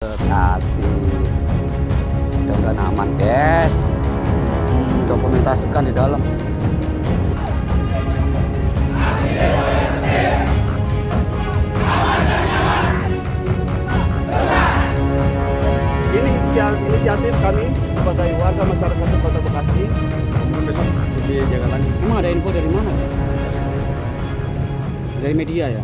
Bekasi. Mudah-mudahan aman guys. Dokumentasikan di dalam. Ini inisiatif kami sebagai warga masyarakat Kota Bekasi. Emang ada info dari mana? Dari media ya?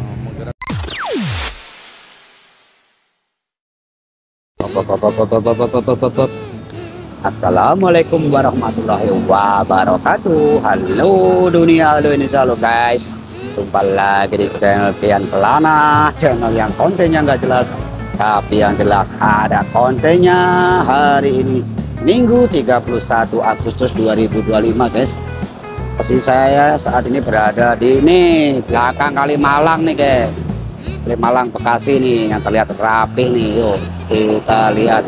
Assalamualaikum warahmatullahi wabarakatuh. Halo dunia, halo Indonesia, halo guys. Jumpa lagi di channel Pian Pelana, channel yang kontennya nggak jelas tapi yang jelas ada kontennya. Hari ini Minggu 31 Agustus 2025 guys. Posisi saya saat ini berada di belakang Kalimalang nih guys. Kalimalang Bekasi nih yang terlihat rapi nih. Yuk kita lihat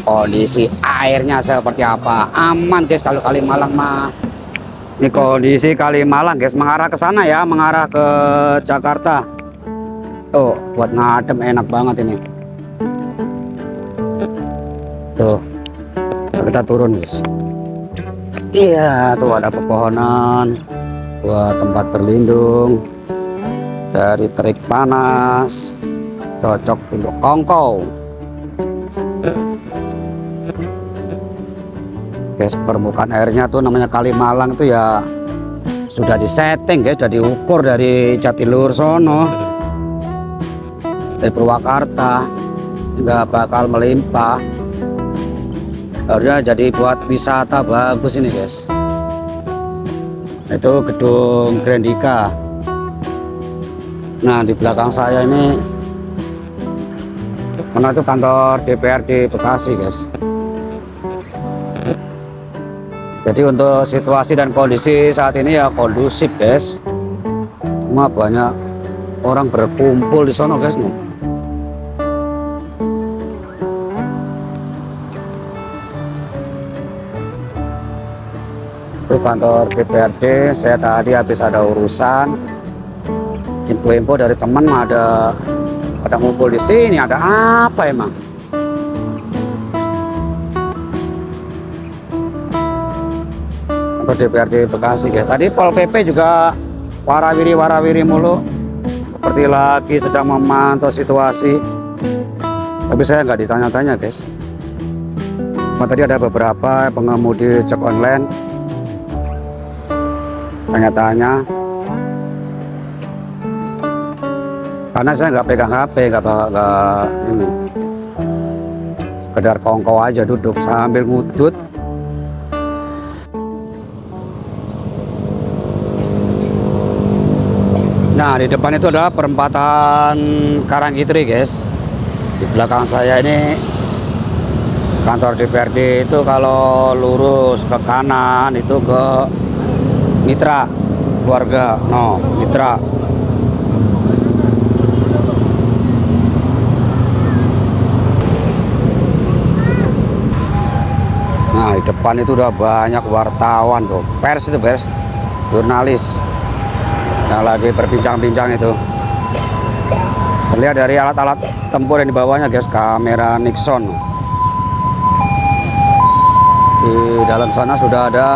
kondisi airnya seperti apa. Aman guys kalau Kalimalang mah. Ini kondisi Kalimalang guys, mengarah ke sana ya, mengarah ke Jakarta. Tuh buat ngadem enak banget ini. Tuh kita turun guys. Iya tuh ada pepohonan buat tempat berlindung dari terik panas, cocok untuk kongkow guys. Permukaan airnya tuh namanya Kalimalang tuh ya sudah disetting guys, sudah diukur dari Jatiluhur sono, dari Purwakarta, nggak bakal melimpah. Harusnya jadi buat wisata bagus ini guys. Itu gedung Grandika. Nah di belakang saya ini mana itu kantor DPRD Bekasi guys. Jadi untuk situasi dan kondisi saat ini ya kondusif guys. Cuma banyak orang berkumpul di sana guys nih. Itu kantor DPRD. Saya tadi habis ada urusan, info-info dari teman ada ngumpul di sini. Ada apa emang? Kantor DPRD Bekasi guys. Tadi Pol PP juga warawiri mulu, seperti lagi sedang memantau situasi. Tapi saya nggak ditanya-tanya guys. Cuma tadi ada beberapa pengemudi cek online tanya-tanya, karena saya nggak pegang HP, nggak ini, sekedar kongkow aja duduk sambil ngudut. Nah di depan itu adalah perempatan Karangkitri guys. Di belakang saya ini kantor DPRD. Itu kalau lurus ke kanan itu ke Mitra keluarga, Mitra. Nah di depan itu udah banyak wartawan tuh, pers itu pers, jurnalis yang lagi berbincang-bincang itu. Terlihat dari alat-alat tempur yang dibawanya guys, kamera Nixon. Di dalam sana sudah ada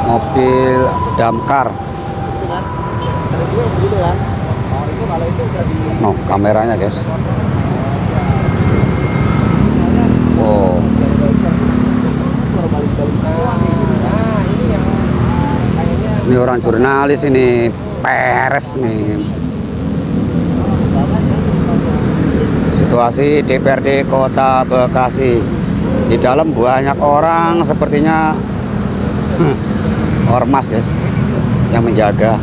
mobil damkar. Kameranya guys. Oh. Ini orang jurnalis ini, pers nih. Situasi DPRD Kota Bekasi. Di dalam banyak orang sepertinya ormas guys yang menjaga.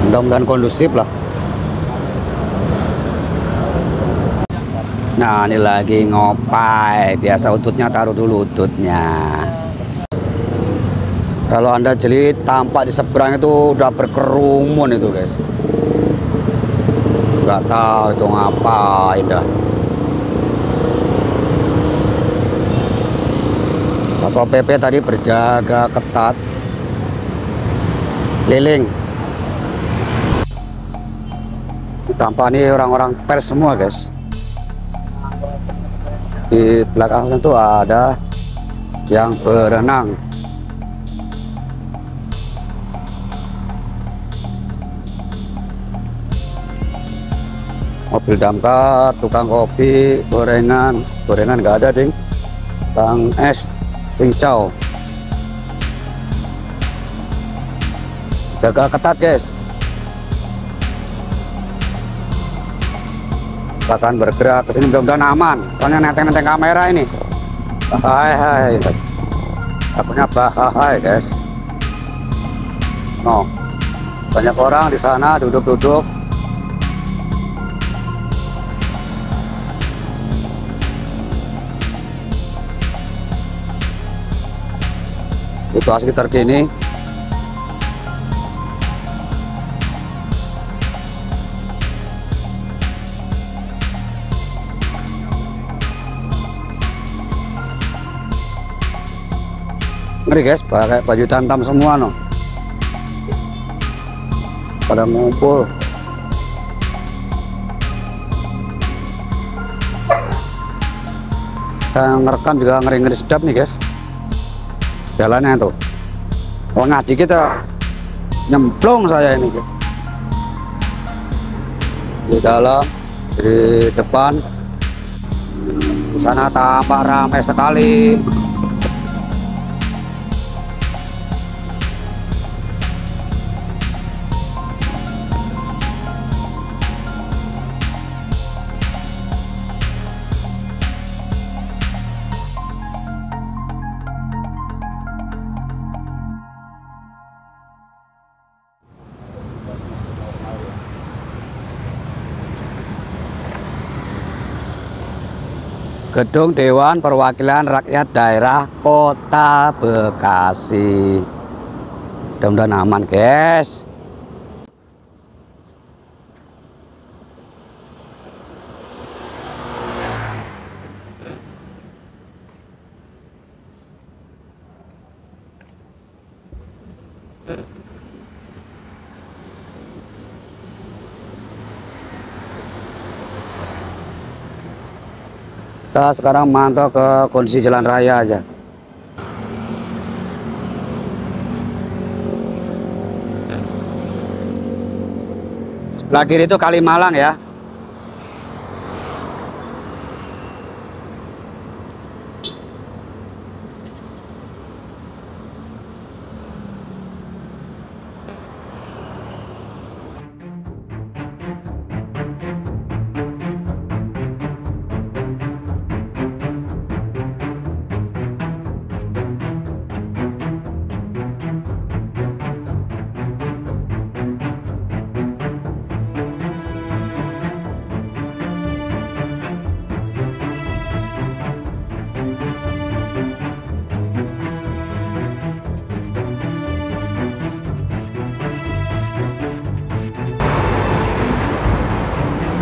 Mudah-mudahan kondusif lah. Nah ini lagi ngopai, biasa ututnya taruh dulu ututnya. Kalau anda jeli tampak di seberang itu udah berkerumun itu guys. Nggak tahu itu ngapain dah. Satpol PP tadi berjaga ketat keliling. tampak ini orang-orang pers semua guys. Di belakang itu ada yang berenang. Mobil damkar, tukang kopi, gorengan nggak ada ding. Tukang es, cincau. Jaga ketat guys. Akan bergerak ke sini, mudah-mudahan aman. Soalnya nenteng-nenteng kamera ini. Hai. Takutnya bahaya guys. No, banyak orang di sana duduk-duduk. Situasi terkini. Ngeri guys, pakai baju tantam semua no. Pada ngumpul. Saya ngerekam juga ngeri-ngeri sedap nih guys. Jalannya tuh. Lengah dikit ya, nyemplung saya ini guys. Di dalam, di depan, di sana tampak ramai sekali. Gedung Dewan Perwakilan Rakyat Daerah Kota Bekasi. Mudah-mudahan aman guys. Kita sekarang mantau ke kondisi jalan raya aja. Sebelah kiri itu Kalimalang ya.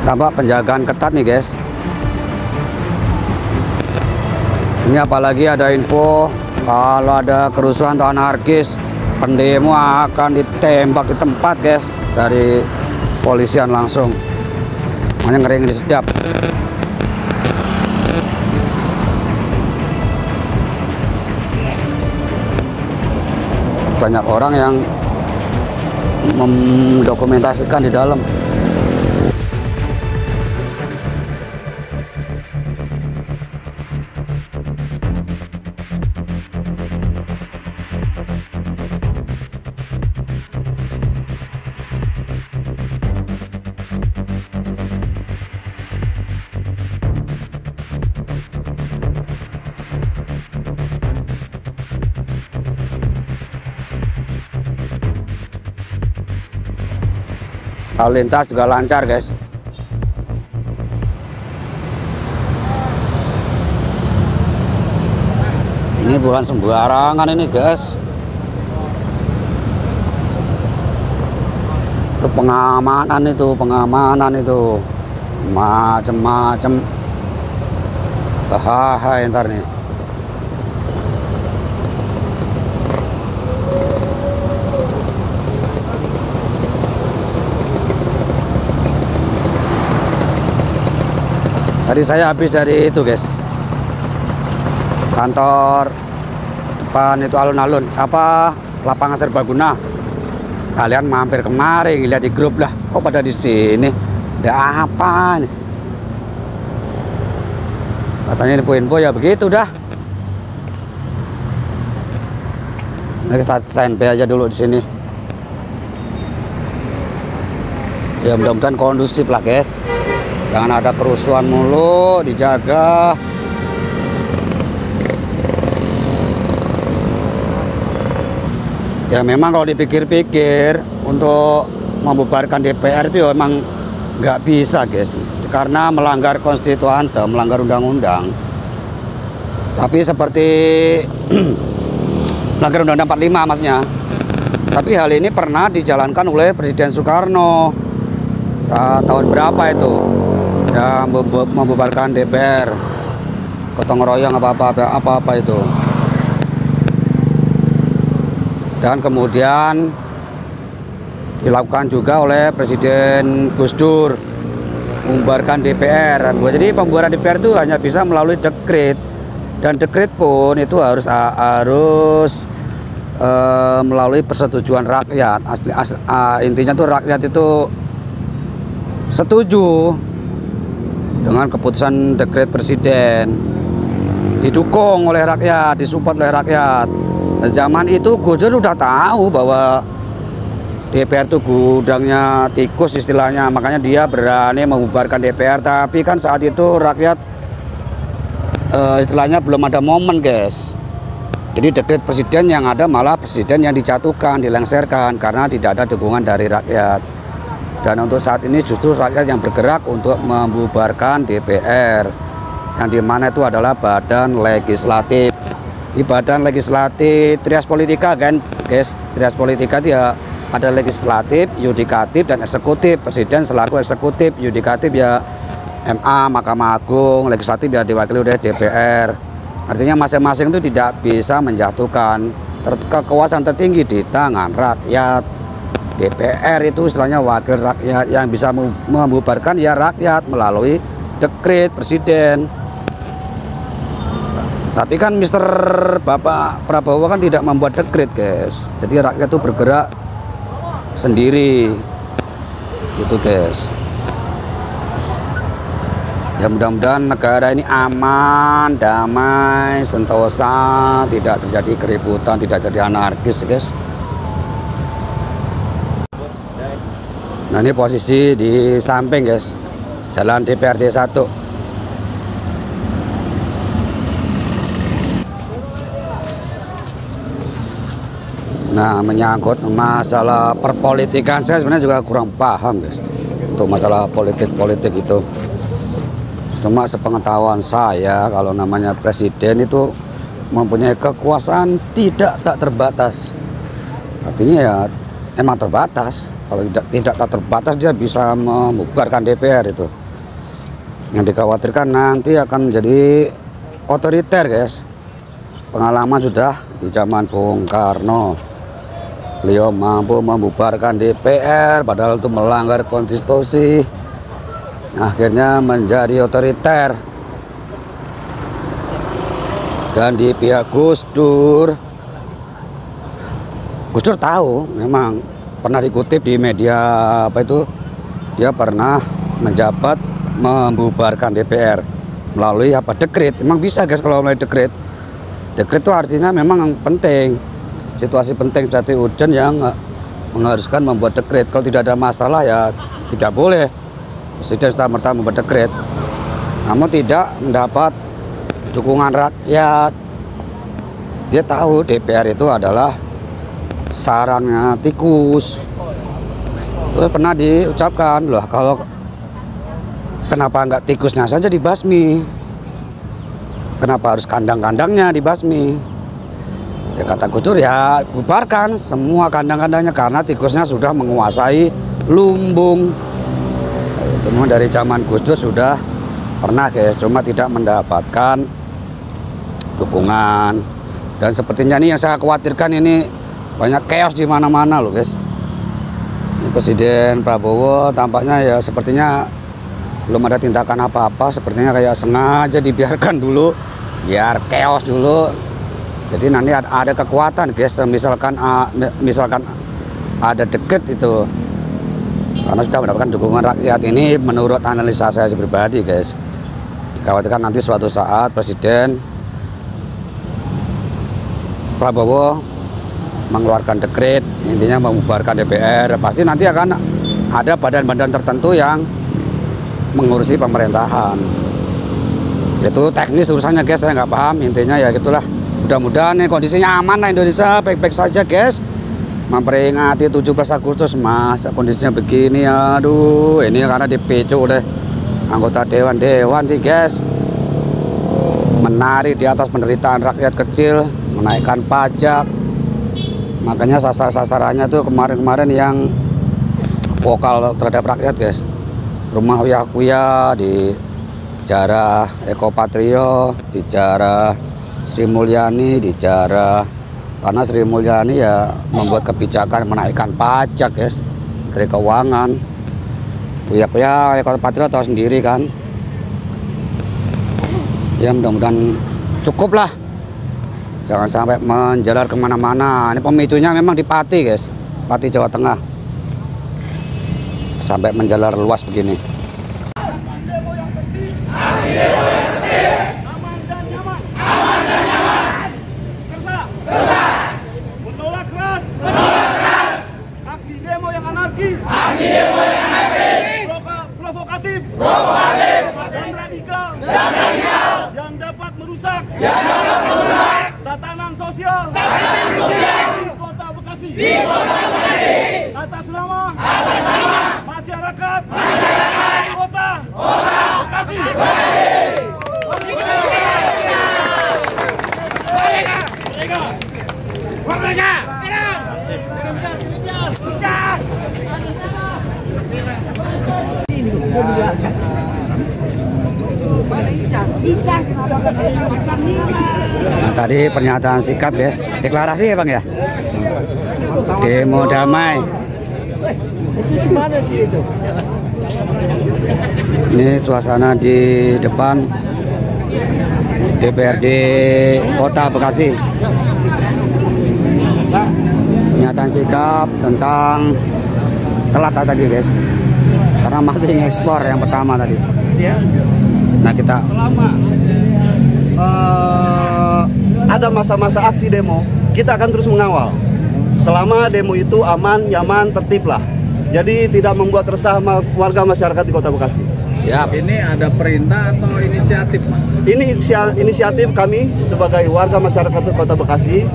Tampak penjagaan ketat nih guys. Ini apalagi ada info kalau ada kerusuhan atau anarkis, pendemo akan ditembak di tempat guys, dari polisian langsung. Makanya ngeri-ngeri sedap. Banyak orang yang mendokumentasikan di dalam. Lalu lintas juga lancar guys. Ini bukan sembarangan ini guys. Itu pengamanan itu. Macem-macem. Bahaya ntar nih. Tadi saya habis dari itu guys, kantor depan itu alun-alun apa lapangan serbaguna. Kalian mampir kemari lihat di grup lah, kok pada di sini ada apa nih? Katanya info-info ya begitu dah. Nah, kita standby aja dulu di sini. Ya mudah-mudahan kondusif lah guys. Jangan ada kerusuhan mulu, dijaga. Ya memang kalau dipikir-pikir untuk membubarkan DPR itu ya memang nggak bisa guys. Karena melanggar konstituante, melanggar undang-undang. Tapi seperti melanggar Undang-Undang 45 maksudnya. Tapi hal ini pernah dijalankan oleh Presiden Soekarno saat tahun berapa itu ya, membubarkan DPR, gotong royong apa-apa itu. Dan kemudian dilakukan juga oleh Presiden Gus Dur, membubarkan DPR. Jadi pembubaran DPR itu hanya bisa melalui dekret. Dan dekret pun itu harus melalui persetujuan rakyat. Intinya tuh rakyat itu setuju dengan keputusan dekret presiden, didukung oleh rakyat, disupport oleh rakyat. Nah, zaman itu Gus Dur udah tahu bahwa DPR itu gudangnya tikus istilahnya, makanya dia berani membubarkan DPR. Tapi kan saat itu rakyat istilahnya belum ada momen guys. Jadi dekret presiden yang ada malah presiden yang dijatuhkan, dilengsarkan karena tidak ada dukungan dari rakyat. Dan untuk saat ini justru rakyat yang bergerak untuk membubarkan DPR, yang dimana itu adalah badan legislatif. Di badan legislatif trias politika kan guys, trias politika dia ada legislatif, yudikatif, dan eksekutif. Presiden selaku eksekutif, yudikatif ya MA, Mahkamah Agung, legislatif ya diwakili oleh DPR. Artinya masing-masing itu tidak bisa menjatuhkan. Kekuasaan tertinggi di tangan rakyat. DPR itu istilahnya wakil rakyat, yang bisa membubarkan ya rakyat melalui dekret presiden. Tapi kan Bapak Prabowo kan tidak membuat dekret guys. Jadi rakyat itu bergerak sendiri gitu guys. Ya mudah-mudahan negara ini aman, damai, sentosa, tidak terjadi keributan, tidak jadi anarkis guys. Nah ini posisi di samping guys, jalan DPRD 1. Nah menyangkut masalah perpolitikan, saya sebenarnya juga kurang paham guys untuk masalah politik itu. Cuma sepengetahuan saya, kalau namanya presiden itu mempunyai kekuasaan tak terbatas. Artinya ya emang terbatas. Kalau tidak tak terbatas dia bisa membubarkan DPR itu. Yang dikhawatirkan nanti akan menjadi otoriter guys. Pengalaman sudah di zaman Bung Karno. Beliau mampu membubarkan DPR padahal itu melanggar konstitusi. Akhirnya menjadi otoriter. Dan di pihak Gus Dur tahu, memang pernah dikutip di media apa itu, dia pernah menjabat membubarkan DPR melalui apa dekret. Emang bisa guys kalau melalui dekret. Dekret itu artinya memang penting, situasi penting seperti urgent yang mengharuskan membuat dekret. Kalau tidak ada masalah ya tidak boleh presiden serta-merta membuat dekret. Namun tidak mendapat dukungan rakyat. Dia tahu DPR itu adalah sarangnya tikus. Terus pernah diucapkan, loh kalau kenapa nggak tikusnya saja dibasmi? Kenapa harus kandang-kandangnya dibasmi? Ya kata Gus Dur ya bubarkan semua kandang-kandangnya karena tikusnya sudah menguasai lumbung. Memang dari zaman Gus Dur sudah pernah guys, cuma tidak mendapatkan dukungan. Dan sepertinya ini yang saya khawatirkan, ini banyak chaos di mana-mana loh guys. Presiden Prabowo tampaknya ya sepertinya belum ada tindakan apa-apa, sepertinya kayak sengaja dibiarkan dulu biar chaos dulu. Jadi nanti ada kekuatan guys, misalkan ada deket itu, karena sudah mendapatkan dukungan rakyat ini menurut analisa saya pribadi guys. Dikhawatirkan nanti suatu saat Presiden Prabowo mengeluarkan dekret, intinya membubarkan DPR, pasti nanti akan ada badan-badan tertentu yang mengurusi pemerintahan. Itu teknis urusannya guys, saya nggak paham, intinya ya gitulah. Mudah-mudahan nih kondisinya aman lah Indonesia, baik-baik saja guys. Memperingati 17 Agustus masa kondisinya begini, aduh, ini karena dipicu oleh anggota dewan sih guys, menari di atas penderitaan rakyat kecil, menaikkan pajak. Makanya sasarannya tuh kemarin-kemarin yang vokal terhadap rakyat guys. Rumah Uya di Jarah Eko Patrio, di Jarah Sri Mulyani, di Jarah, karena Sri Mulyani ya membuat kebijakan menaikkan pajak guys dari keuangan. Uya Eko Patrio tahu sendiri kan. Ya mudah-mudahan cukup lah, jangan sampai menjalar kemana-mana. Ini pemicunya memang di Pati guys, Pati Jawa Tengah, sampai menjalar luas begini. Provokatif dan radikal yang dapat merusak tatanan sosial di Kota Bekasi atas nama masyarakat Kota Bekasi. Merdeka! Nah, tadi pernyataan sikap guys, deklarasi ya Bang ya, demo damai. Ini suasana di depan DPRD Kota Bekasi. Pernyataan sikap tentang telat tadi guys, karena masih ngekspor yang pertama tadi. Nah kita selama ada masa-masa aksi demo, kita akan terus mengawal. Selama demo itu aman, nyaman, tertib lah. Jadi tidak membuat resah warga masyarakat di Kota Bekasi. Siap. Ini ada perintah atau inisiatif, Mas? Ini inisiatif kami sebagai warga masyarakat di Kota Bekasi.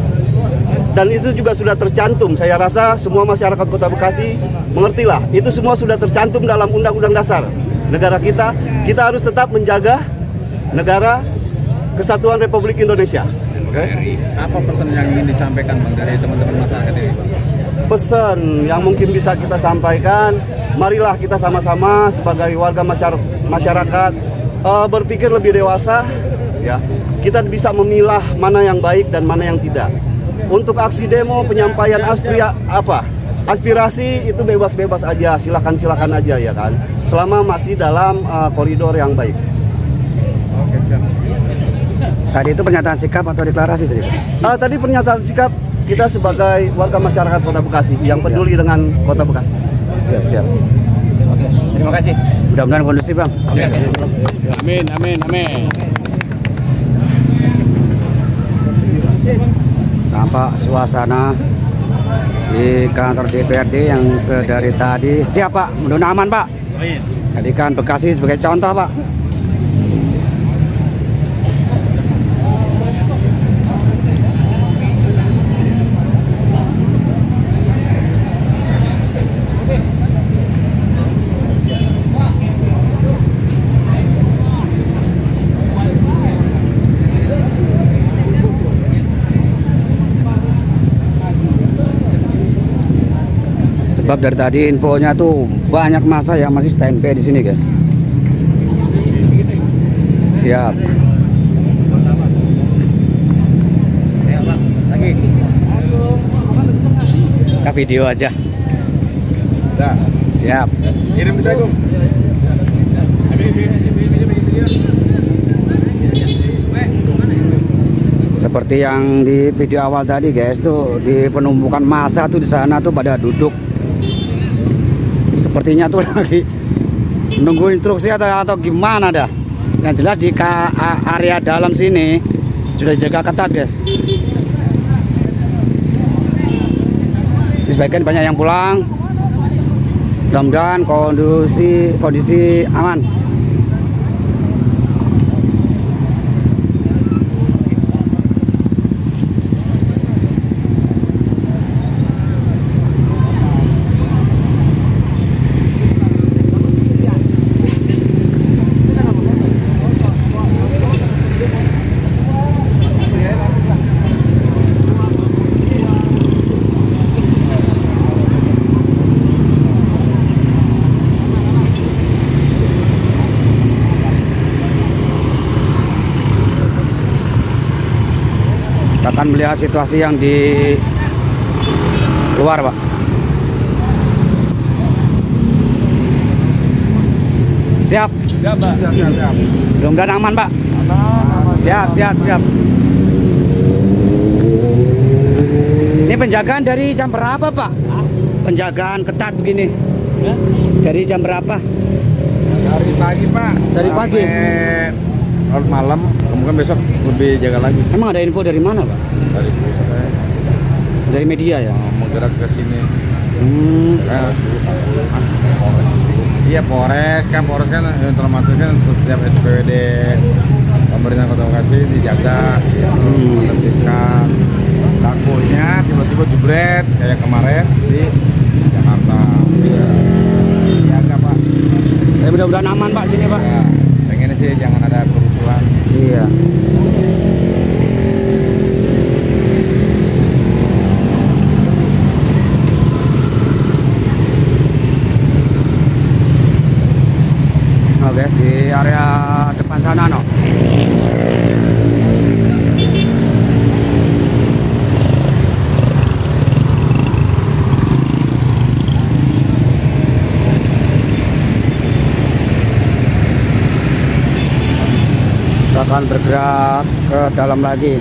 Dan itu juga sudah tercantum. Saya rasa semua masyarakat Kota Bekasi mengertilah. Itu semua sudah tercantum dalam Undang-Undang Dasar negara kita. Kita harus tetap menjaga negara Kesatuan Republik Indonesia. Okay. Apa pesan yang ingin disampaikan Bang dari teman-teman masyarakat ini? Pesan yang mungkin bisa kita sampaikan, marilah kita sama-sama sebagai warga masyarakat berpikir lebih dewasa, ya. Kita bisa memilah mana yang baik dan mana yang tidak. Untuk aksi demo, penyampaian aspirasi itu bebas-bebas aja, silakan aja ya kan, selama masih dalam koridor yang baik. Oke, siap. tadi itu pernyataan sikap atau deklarasi tadi? Tadi pernyataan sikap kita sebagai warga masyarakat Kota Bekasi yang peduli dengan Kota Bekasi. Siap. Oke, terima kasih. Mudah-mudahan kondusif Bang. Oke. Amin. Tampak suasana di kantor DPRD yang sedari tadi. Siap Pak, mudah-mudahan aman Pak. Jadikan Bekasi sebagai contoh Pak. Sebab dari tadi infonya tuh banyak masa yang masih standby di sini guys. Siap. Kita video aja. Nah, Siap. kirim saya, Gung. Seperti yang di video awal tadi guys, tuh di penumpukan massa tuh di sana tuh pada duduk. Sepertinya tuh lagi nunggu instruksi atau gimana dah. Yang jelas di area dalam sini sudah jaga ketat guys. Di sebagian banyak yang pulang. Mudah-mudahan kondisi aman. Kita akan melihat situasi yang di luar, Pak. Siap? Siap, Pak. Siap. Mudah-mudahan aman, Pak. Siap. Ini penjagaan dari jam berapa, Pak? Penjagaan ketat begini. Dari jam berapa? Dari pagi, Pak. Dari pagi? Sampai malam, kemungkinan besok lebih jaga lagi. Emang ada info dari mana, Pak? Dari pusat. Dari media ya? Mau gerak ke sini. Iya, Polres kan termasuk kan setiap SPWD pemerintah Kota Bekasi dijaga, menertibkan. Takutnya tiba-tiba jebret kayak kemarin di Jakarta. Jaga, Pak. Ya, mudah-mudahan aman, Pak, sini, Pak. Ya, pengennya sih jangan ada kerusuhan. Iya. Oke, di area depan sana, no. Kita akan bergerak ke dalam lagi.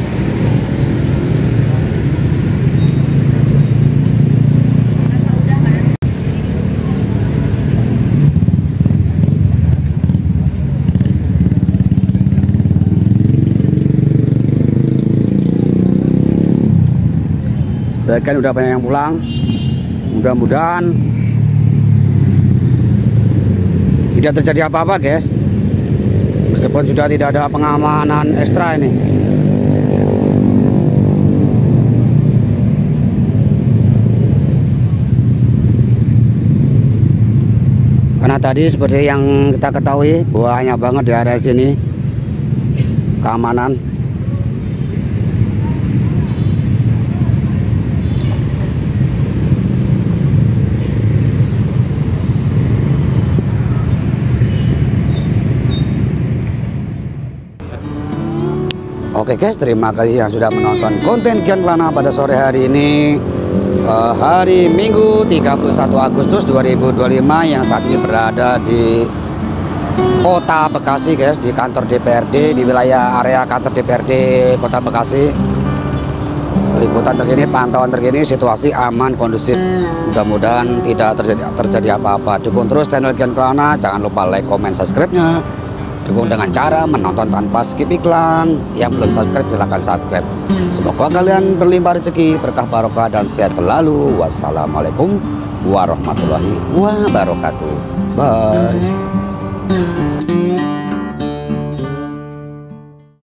Sebagian udah banyak yang pulang. Mudah-mudahan tidak terjadi apa-apa, guys. Meskipun sudah tidak ada pengamanan ekstra ini. Karena tadi seperti yang kita ketahui, banyak banget di area sini keamanan. Oke guys, terima kasih yang sudah menonton konten Kian Plana pada sore hari ini, hari Minggu 31 Agustus 2025, yang saat ini berada di Kota Bekasi guys, di kantor DPRD, di wilayah area kantor DPRD Kota Bekasi. Liputan terkini, pantauan terkini, situasi aman, kondusif. Mudah-mudahan tidak terjadi apa-apa. Dukung terus channel Kian Plana, jangan lupa like, comment, subscribe-nya. Dukung dengan cara menonton tanpa skip iklan. Yang belum subscribe silahkan subscribe. Semoga kalian berlimpah rezeki, berkah barokah dan sehat selalu. Wassalamualaikum warahmatullahi wabarakatuh. Bye.